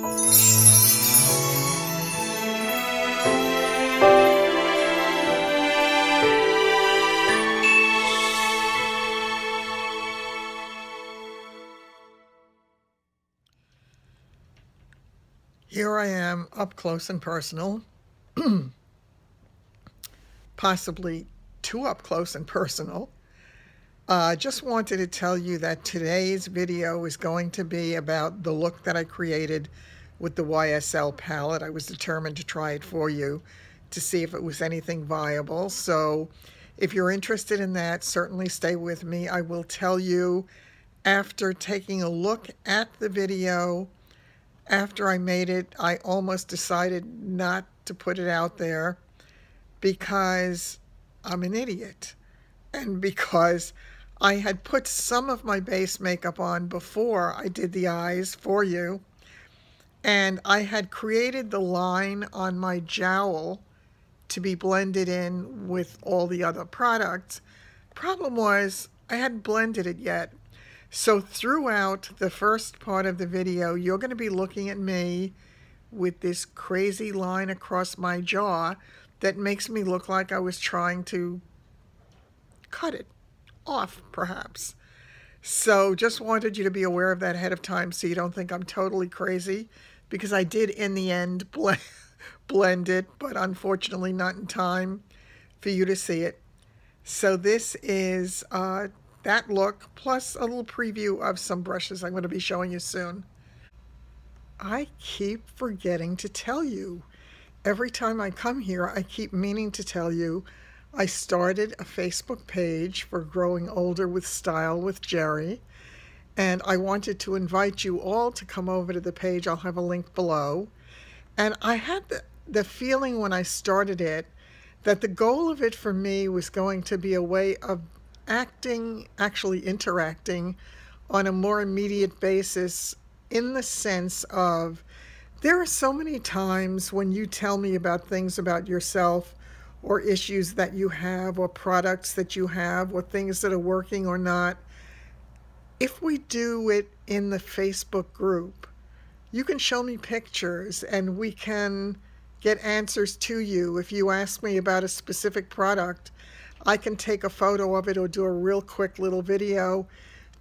Here I am up close and personal, possibly too up close and personal. Just wanted to tell you that today's video is going to be about the look that I created with the YSL palette. I was determined to try it for you to see if it was anything viable. So if you're interested in that, certainly stay with me. I will tell you after taking a look at the video. After I made it, I almost decided not to put it out there because I'm an idiot and because I had put some of my base makeup on before I did the eyes for you, and I had created the line on my jowl to be blended in with all the other products. Problem was, I hadn't blended it yet. So throughout the first part of the video, you're going to be looking at me with this crazy line across my jaw that makes me look like I was trying to cut it off, perhaps. So just wanted you to be aware of that ahead of time so you don't think I'm totally crazy, because I did in the end blend it, but unfortunately not in time for you to see it. So this is that look, plus a little preview of some brushes I'm going to be showing you soon. I keep forgetting to tell you. Every time I come here, I keep meaning to tell you I started a Facebook page for Growing Older with Style with Jerry, and I wanted to invite you all to come over to the page. I'll have a link below. And I had the feeling when I started it that the goal of it for me was going to be a way of actually interacting on a more immediate basis, in the sense of there are so many times when you tell me about things about yourself or issues that you have or products that you have or things that are working or not. If we do it in the Facebook group, you can show me pictures and we can get answers to you. If you ask me about a specific product, I can take a photo of it or do a real quick little video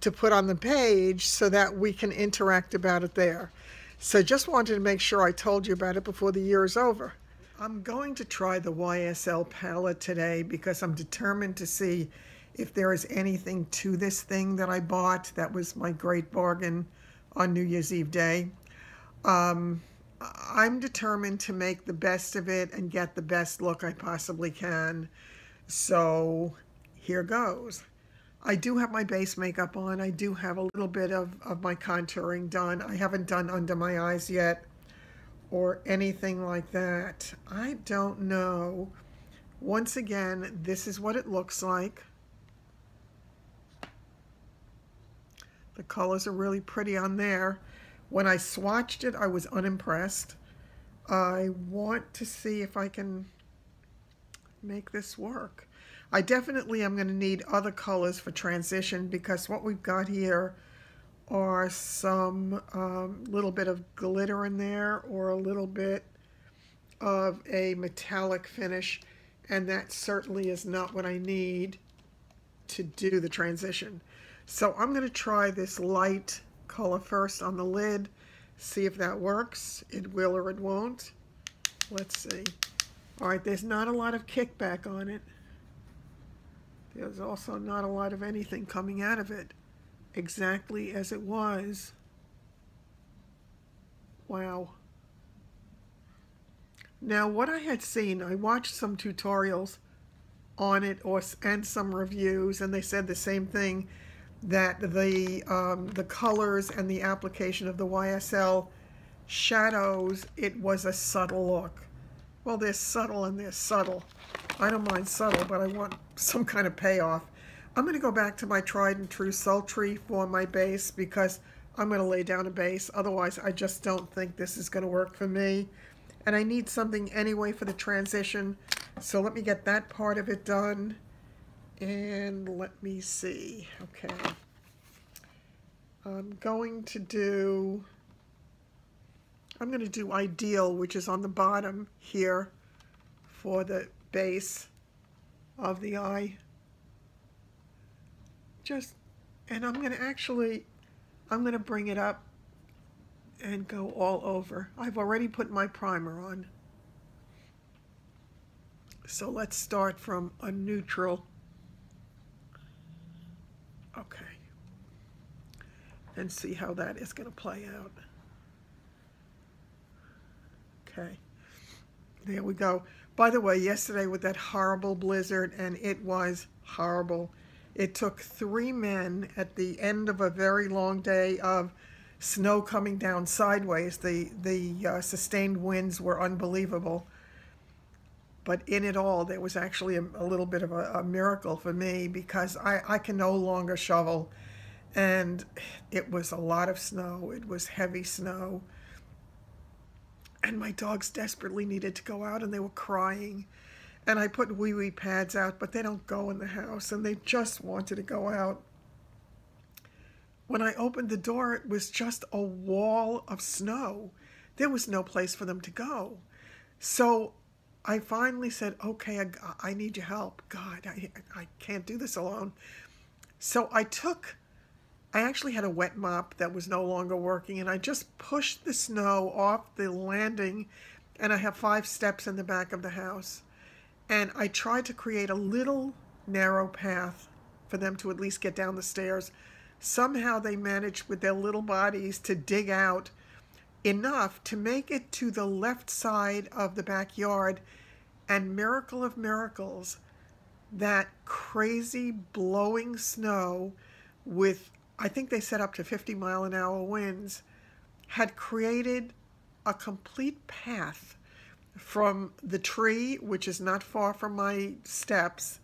to put on the page so that we can interact about it there. So just wanted to make sure I told you about it before the year is over. I'm going to try the YSL palette today because I'm determined to see if there is anything to this thing that I bought that was my great bargain on New Year's Eve day. I'm determined to make the best of it and get the best look I possibly can. So here goes. I do have my base makeup on. I do have a little bit of my contouring done. I haven't done under my eyes yet or anything like that. I don't know. Once again, this is what it looks like. The colors are really pretty on there. When I swatched it, I was unimpressed. I want to see if I can make this work. I definitely am going to need other colors for transition, because what we've got here are some little bit of glitter in there or a little bit of a metallic finish, and that certainly is not what I need to do the transition. So I'm going to try this light color first on the lid, see if that works. It will or it won't. Let's see. All right, there's not a lot of kickback on it. There's also not a lot of anything coming out of it, exactly as it was. Wow. Now, what I had seen, I watched some tutorials on it and some reviews, and they said the same thing, that the colors and the application of the YSL shadows, it was a subtle look. Well, they're subtle and they're subtle. I don't mind subtle, but I want some kind of payoff. I'm going to go back to my tried and true sultry for my base because I'm going to lay down a base. Otherwise, I just don't think this is going to work for me. And I need something anyway for the transition. So let me get that part of it done. And let me see. Okay. I'm going to do I'm going to do Ideal, which is on the bottom here for the base of the eye. And I'm going to bring it up and go all over. I've already put my primer on. So let's start from a neutral. Okay. And see how that is going to play out. Okay. There we go. By the way, yesterday with that horrible blizzard, and it was horrible. It took 3 men at the end of a very long day of snow coming down sideways. The sustained winds were unbelievable. But in it all, there was actually a little bit of a miracle for me, because I can no longer shovel. And it was a lot of snow. It was heavy snow. And my dogs desperately needed to go out, and they were crying. And I put wee-wee pads out, but they don't go in the house, and they just wanted to go out. When I opened the door, it was just a wall of snow. There was no place for them to go. So I finally said, okay, I need your help. God, I can't do this alone. So I actually had a wet mop that was no longer working, and I just pushed the snow off the landing, and I have 5 steps in the back of the house. And I tried to create a little narrow path for them to at least get down the stairs. Somehow they managed with their little bodies to dig out enough to make it to the left side of the backyard. And miracle of miracles, that crazy blowing snow with, I think they said up to 50-mile-an-hour winds, had created a complete path from the tree, which is not far from my steps,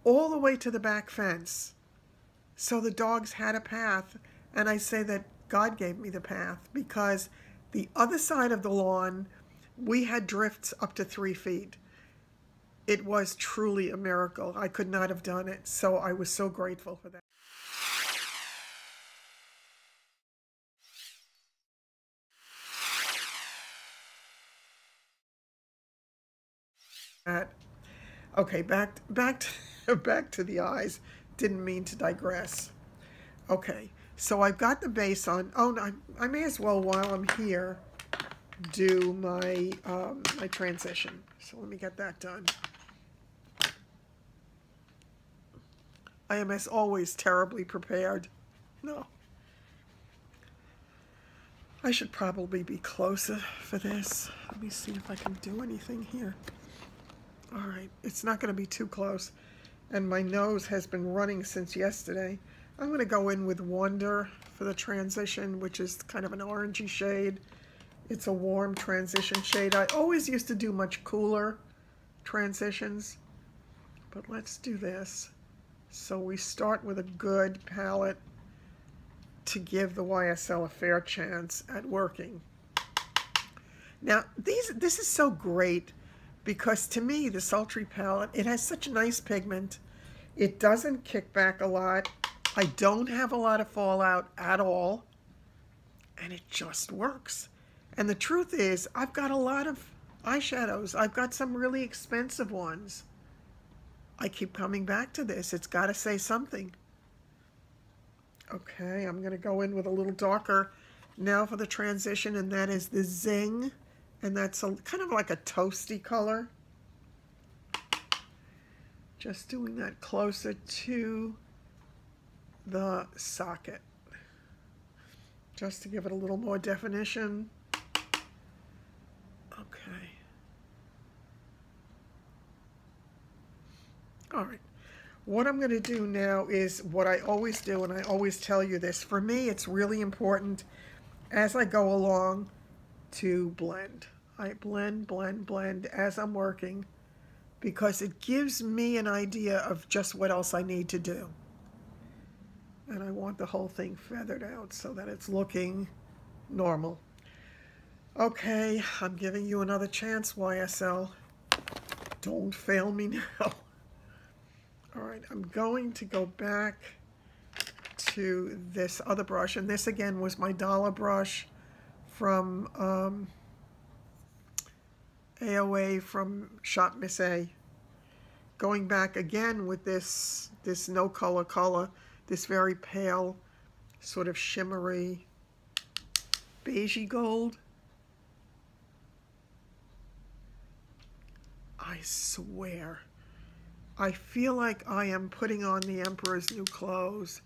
all the way to the back fence. So the dogs had a path, and I say that God gave me the path, because the other side of the lawn, we had drifts up to 3 feet. It was truly a miracle. I could not have done it, so I was so grateful for that. Okay, back to the eyes. Didn't mean to digress. Okay, so I've got the base on. Oh, no, I may as well, while I'm here, do my my transition. So let me get that done. I am, as always, terribly prepared. No. I should probably be closer for this. Let me see if I can do anything here. All right, it's not going to be too close. And my nose has been running since yesterday. I'm going to go in with Wonder for the transition, which is kind of an orangey shade. It's a warm transition shade. I always used to do much cooler transitions, but let's do this. So we start with a good palette to give the YSL a fair chance at working. Now, this is so great, because to me, the Sultry palette, it has such nice pigment. It doesn't kick back a lot. I don't have a lot of fallout at all, and it just works. And the truth is, I've got a lot of eyeshadows. I've got some really expensive ones. I keep coming back to this. It's got to say something. Okay, I'm going to go in with a little darker now for the transition, and that is the Zing, and that's kind of like a toasty color. Just doing that closer to the socket, just to give it a little more definition. Okay. All right. What I'm going to do now is what I always do, and I always tell you this. For me, it's really important as I go along to blend. I blend, blend, blend as I'm working, because it gives me an idea of just what else I need to do. And I want the whole thing feathered out so that it's looking normal. Okay, I'm giving you another chance, YSL. Don't fail me now. All right, I'm going to go back to this other brush, and this again was my dollar brush from AOA from Shop Miss A. Going back again with this no color, this very pale, sort of shimmery, beigey gold. I swear, I feel like I am putting on the Emperor's New Clothes.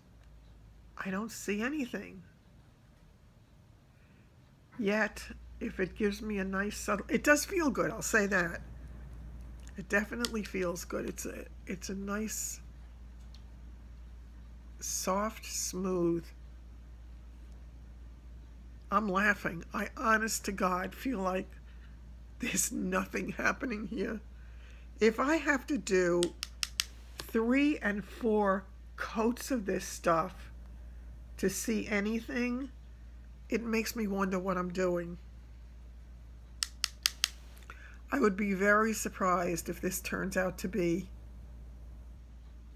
I don't see anything. Yet, if it gives me a nice subtle, it does feel good, I'll say that. It definitely feels good. It's a nice, soft, smooth. I'm laughing. I honest to God feel like there's nothing happening here. If I have to do 3 and 4 coats of this stuff to see anything, it makes me wonder what I'm doing. I would be very surprised if this turns out to be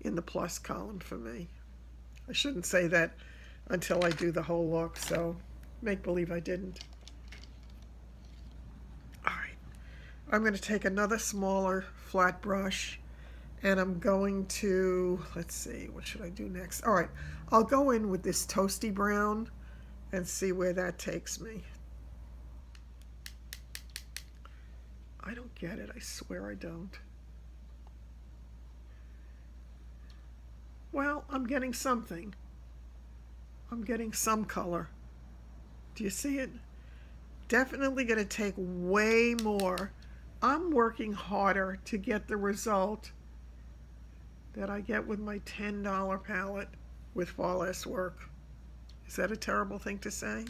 in the plus column for me. I shouldn't say that until I do the whole look, so make believe I didn't. All right, I'm going to take another smaller flat brush, and I'm going to, let's see, what should I do next? All right, I'll go in with this toasty brown and see where that takes me. I don't get it. I swear I don't. Well, I'm getting something. I'm getting some color. Do you see it? Definitely going to take way more. I'm working harder to get the result that I get with my $10 palette with far less work. Is that a terrible thing to say?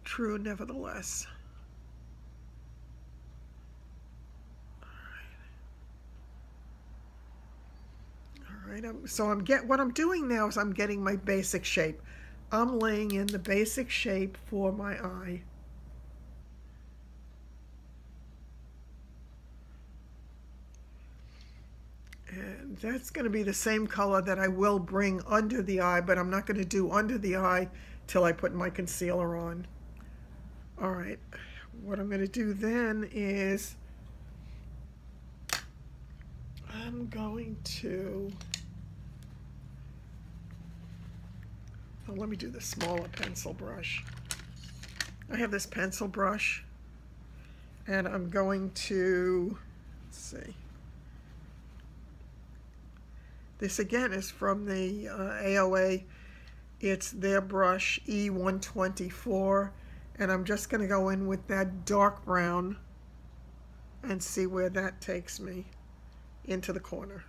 True, nevertheless. So what I'm doing now is I'm getting my basic shape. I'm laying in the basic shape for my eye. And that's going to be the same color that I will bring under the eye, but I'm not going to do under the eye till I put my concealer on. All right, what I'm going to do then is I'm going to, oh, let me do the smaller pencil brush. I have this pencil brush, and I'm going to, let's see. This again is from the AOA. It's their brush E124, and I'm just going to go in with that dark brown and see where that takes me into the corner.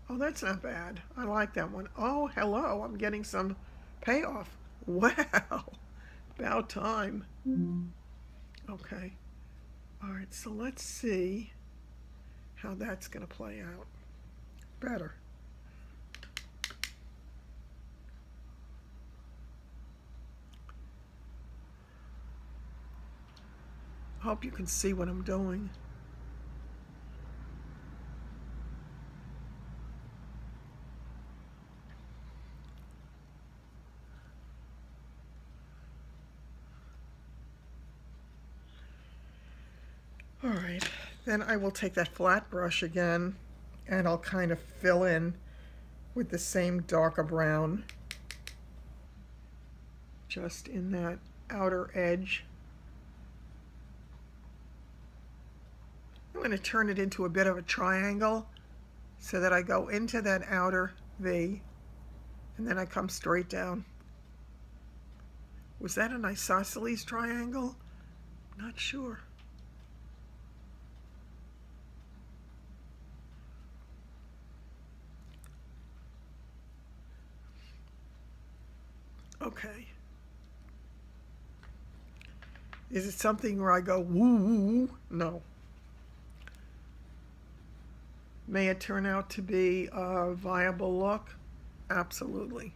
Oh, that's not bad. I like that one. Oh, hello, I'm getting some payoff. Wow, about time. Okay, all right, so let's see how that's going to play out. Better. I hope you can see what I'm doing. All right, then I will take that flat brush again, and I'll kind of fill in with the same darker brown, just in that outer edge. I'm going to turn it into a bit of a triangle so that I go into that outer V, and then I come straight down. Was that an isosceles triangle? Not sure. Okay. Is it something where I go woo woo woo? No. May it turn out to be a viable look? Absolutely.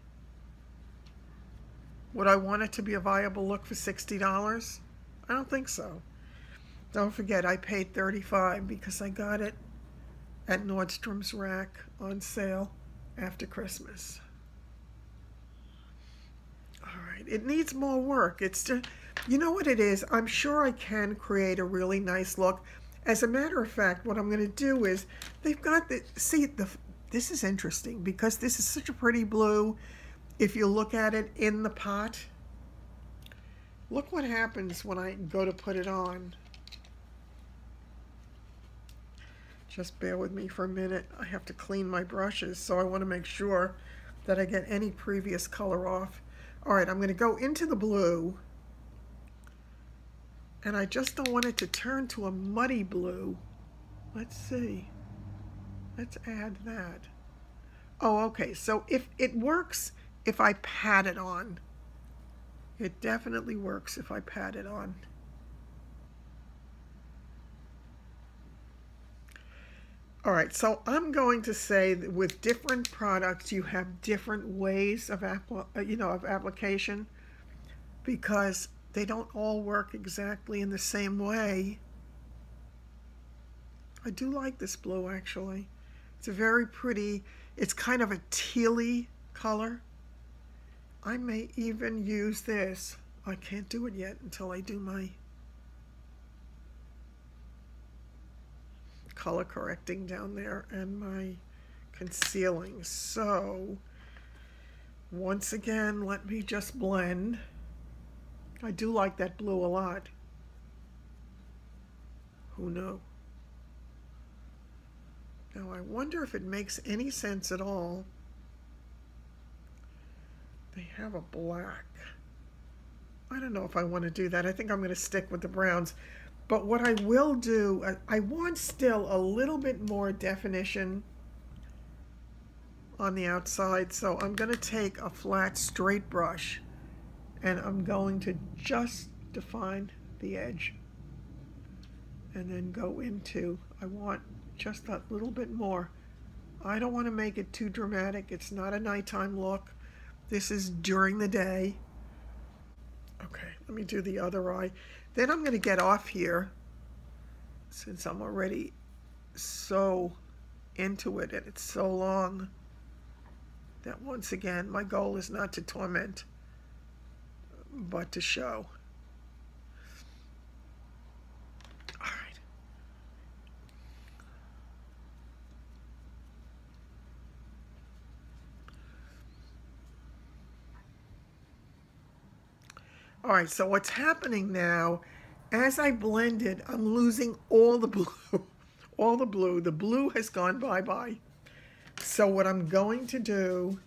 Would I want it to be a viable look for $60? I don't think so. Don't forget, I paid $35 because I got it at Nordstrom's Rack on sale after Christmas. it needs more work. It's just, you know what it is? I'm sure I can create a really nice look. As a matter of fact, what I'm going to do is, they've got the, see, this is interesting because this is such a pretty blue. If you look at it in the pot, look what happens when I go to put it on. Just bear with me for a minute. I have to clean my brushes, so I want to make sure that I get any previous color off. All right, I'm going to go into the blue, and I just don't want it to turn to a muddy blue. Let's see. Let's add that. Oh, okay, so if it works if I pat it on. It definitely works if I pat it on. All right, so I'm going to say that with different products, you have different ways of application, because they don't all work exactly in the same way. I do like this blue, actually. It's a very pretty, it's kind of a tealy color. I may even use this. I can't do it yet until I do my color correcting down there and my concealing. So once again, let me just blend. I do like that blue a lot. Who knew? Now I wonder if it makes any sense at all. They have a black. I don't know if I want to do that. I think I'm going to stick with the browns. But what I will do, I want still a little bit more definition on the outside. So I'm going to take a flat, straight brush, and I'm going to just define the edge. And then go into, I want just that little bit more. I don't want to make it too dramatic. It's not a nighttime look. This is during the day. Okay, let me do the other eye. Then I'm going to get off here, since I'm already so into it and it's so long, that once again, my goal is not to torment, but to show. All right. All right, so what's happening now, as I blend it, I'm losing all the blue. All the blue. The blue has gone bye-bye. So what I'm going to do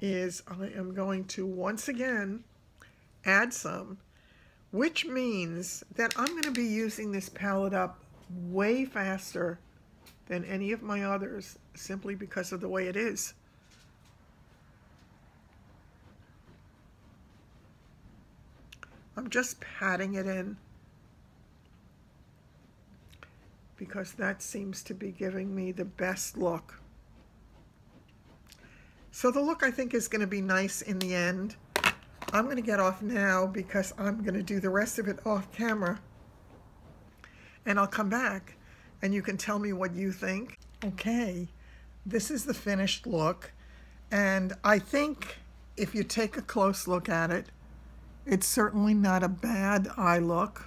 is I am going to once again add some, which means that I'm going to be using this palette up way faster than any of my others, simply because of the way it is. I'm just patting it in because that seems to be giving me the best look. So the look, I think, is going to be nice in the end. I'm going to get off now because I'm going to do the rest of it off camera. And I'll come back and you can tell me what you think. Okay, this is the finished look. And I think if you take a close look at it, it's certainly not a bad eye look.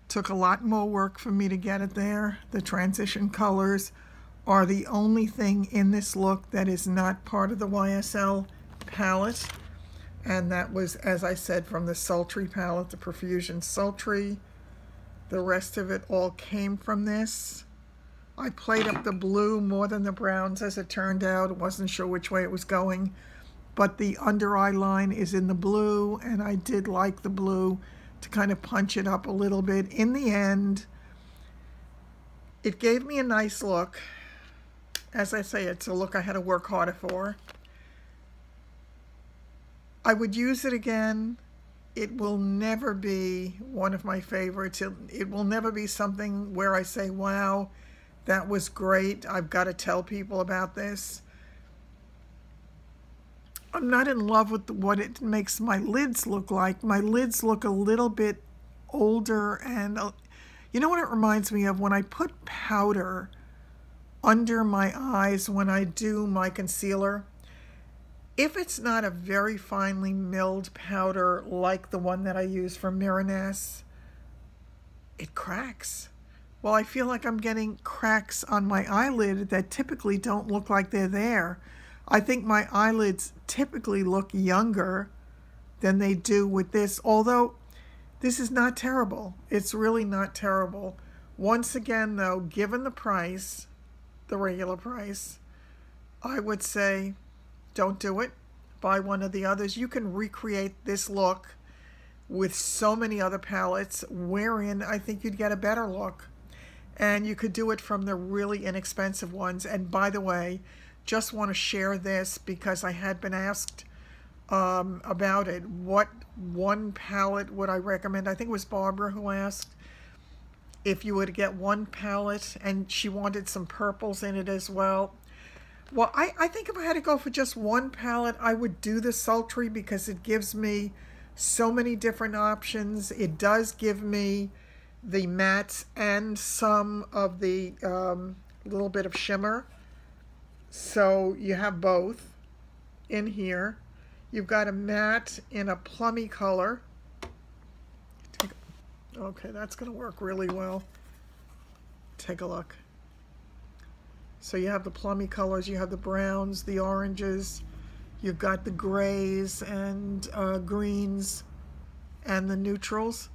Took a lot more work for me to get it there. The transition colors are the only thing in this look that is not part of the YSL palette. And that was, as I said, from the Sultry palette, the Profusion Sultry. The rest of it all came from this. I played up the blue more than the browns, as it turned out. I wasn't sure which way it was going. But the under eye line is in the blue, and I did like the blue to kind of punch it up a little bit. In the end, it gave me a nice look. As I say, it's a look I had to work harder for. I would use it again. It will never be one of my favorites. It will never be something where I say, wow, that was great. I've got to tell people about this. I'm not in love with what it makes my lids look like. My lids look a little bit older, and you know what it reminds me of? When I put powder under my eyes when I do my concealer, If it's not a very finely milled powder like the one that I use for Miraness, it cracks. Well, I feel like I'm getting cracks on my eyelid that typically don't look like they're there. I think my eyelids typically look younger than they do with this, although this is not terrible. It's really not terrible. Once again, though, given the price, the regular price, I would say don't do it. Buy one of the others. You can recreate this look with so many other palettes, wherein I think you'd get a better look. And you could do it from the really inexpensive ones. And by the way, just want to share this because I had been asked about it. What one palette would I recommend? I think it was Barbara who asked if you would get one palette, and she wanted some purples in it as well. Well, I think if I had to go for just one palette, I would do the Sultry because it gives me so many different options. It does give me the mattes and some of the little bit of shimmer. So you have both in here. You've got a matte in a plummy color. Okay, that's going to work really well. Take a look. So you have the plummy colors, you have the browns, the oranges, you've got the grays and greens and the neutrals.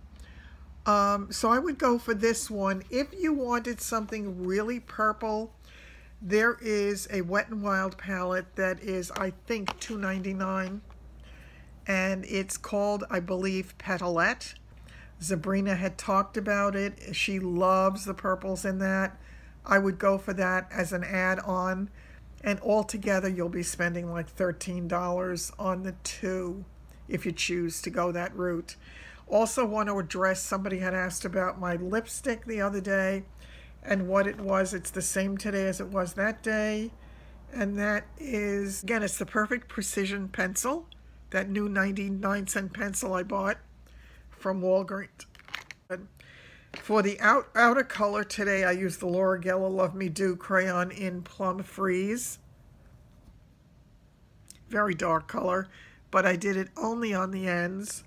So I would go for this one. If you wanted something really purple, there is a Wet n Wild palette that is, I think, $2.99. And it's called, I believe, Petalette. Sabrina had talked about it. She loves the purples in that. I would go for that as an add-on. And altogether, you'll be spending like $13 on the two if you choose to go that route. Also want to address, somebody had asked about my lipstick the other day and what it was. It's the same today as it was that day. And that is, again, it's the Perfect Precision pencil. That new 99-cent pencil I bought from Walgreens. For the outer color today, I used the Laura Geller Love Me Do crayon in Plum Freeze. Very dark color, but I did it only on the ends.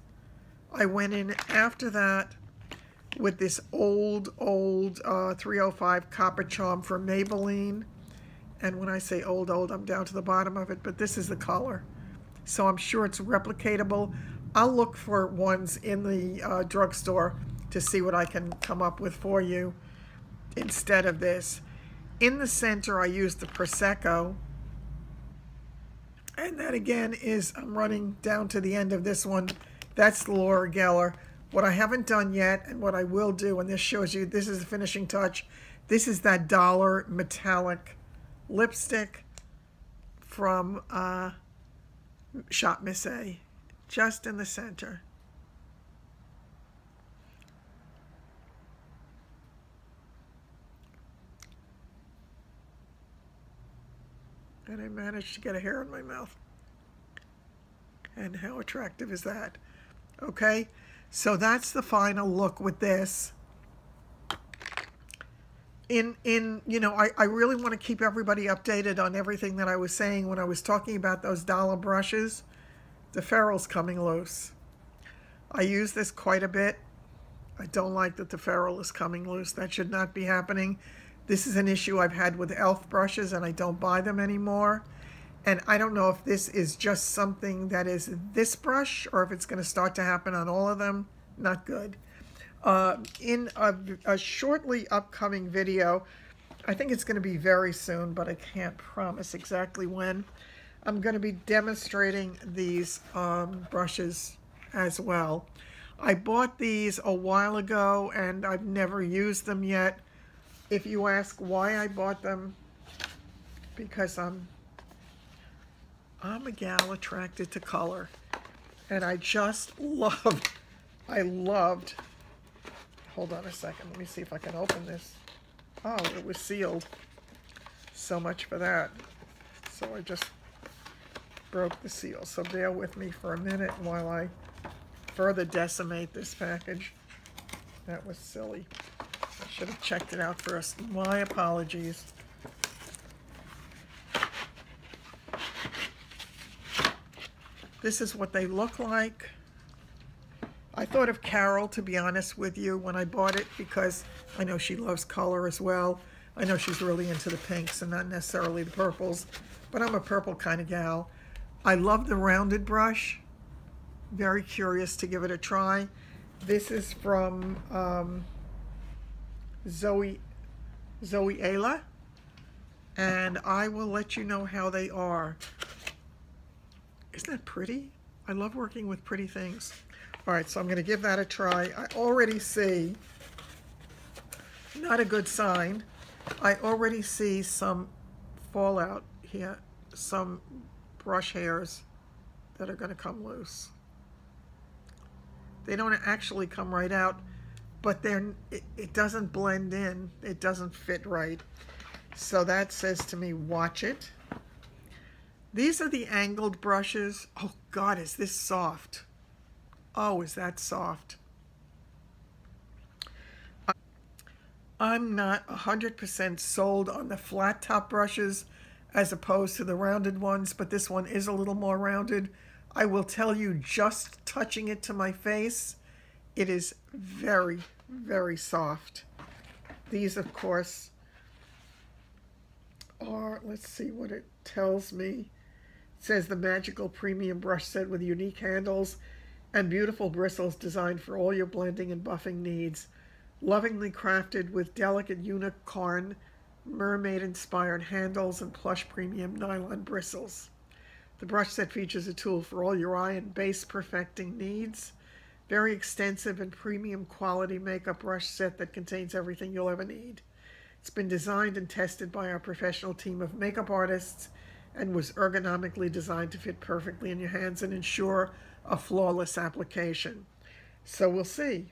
I went in after that with this old 305 Copper Charm from Maybelline. And when I say old, I'm down to the bottom of it, but this is the color. So I'm sure it's replicatable. I'll look for ones in the drugstore to see what I can come up with for you instead of this. In the center, I used the Prosecco. And that again is, I'm running down to the end of this one. That's the Laura Geller. What I haven't done yet, and what I will do, and this shows you, this is the finishing touch. This is that dollar metallic lipstick from Shop Miss A, just in the center. And I managed to get a hair in my mouth. And how attractive is that? Okay, so that's the final look with this. You know, I really want to keep everybody updated on everything that I was saying when I was talking about those dollar brushes. The ferrule's coming loose. I use this quite a bit. I don't like that the ferrule is coming loose. That should not be happening. This is an issue I've had with e.l.f. brushes, and I don't buy them anymore. And I don't know if this is just something that is this brush or if it's going to start to happen on all of them. Not good. In a shortly upcoming video, I think it's going to be very soon, but I can't promise exactly when, I'm going to be demonstrating these brushes as well. I bought these a while ago and I've never used them yet. If you ask why I bought them, because I'm a gal attracted to color, and I just loved, hold on a second, let me see if I can open this. Oh, it was sealed. So much for that. So I just broke the seal. So bear with me for a minute while I further decimate this package. That was silly. I should have checked it out first. My apologies. This is what they look like. I thought of Carol, to be honest with you, when I bought it, because I know she loves color as well. I know she's really into the pinks and not necessarily the purples, but I'm a purple kind of gal. I love the rounded brush. Very curious to give it a try. This is from Zoe Ayla, and I will let you know how they are. Isn't that pretty? I love working with pretty things. All right, so I'm going to give that a try. I already see, not a good sign, I already see some fallout here, some brush hairs that are going to come loose. They don't actually come right out, but it doesn't blend in. It doesn't fit right. So that says to me, watch it. These are the angled brushes. Oh God, is this soft? Oh, is that soft? I'm not 100% sold on the flat top brushes as opposed to the rounded ones, but this one is a little more rounded. I will tell you, just touching it to my face, it is very, very soft. These, of course, are, let's see what it tells me. It says the magical premium brush set with unique handles and beautiful bristles designed for all your blending and buffing needs. Lovingly crafted with delicate unicorn, mermaid-inspired handles and plush premium nylon bristles. The brush set features a tool for all your eye and base perfecting needs. Very extensive and premium quality makeup brush set that contains everything you'll ever need. It's been designed and tested by our professional team of makeup artists and was ergonomically designed to fit perfectly in your hands and ensure a flawless application. So we'll see.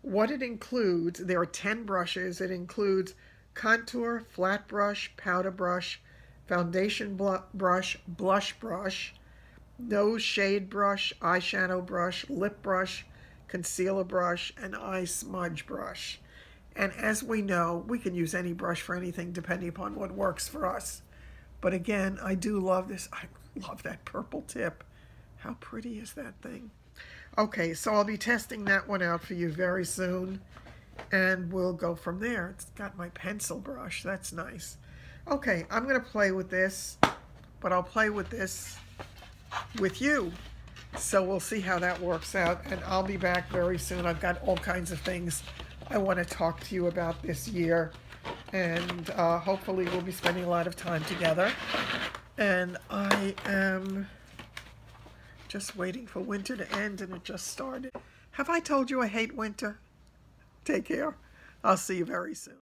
What it includes, there are 10 brushes. It includes contour, flat brush, powder brush, foundation brush, blush brush, nose shade brush, eyeshadow brush, lip brush, concealer brush, and eye smudge brush. And as we know, we can use any brush for anything depending upon what works for us. But again, I do love this. I love that purple tip. How pretty is that thing? Okay, so I'll be testing that one out for you very soon, and we'll go from there. It's got my pencil brush. That's nice. Okay, I'm going to play with this, but I'll play with this with you. So we'll see how that works out, and I'll be back very soon. I've got all kinds of things I want to talk to you about this year, and hopefully we'll be spending a lot of time together. And I am just waiting for winter to end, and it just started. Have I told you I hate winter? Take care. I'll see you very soon.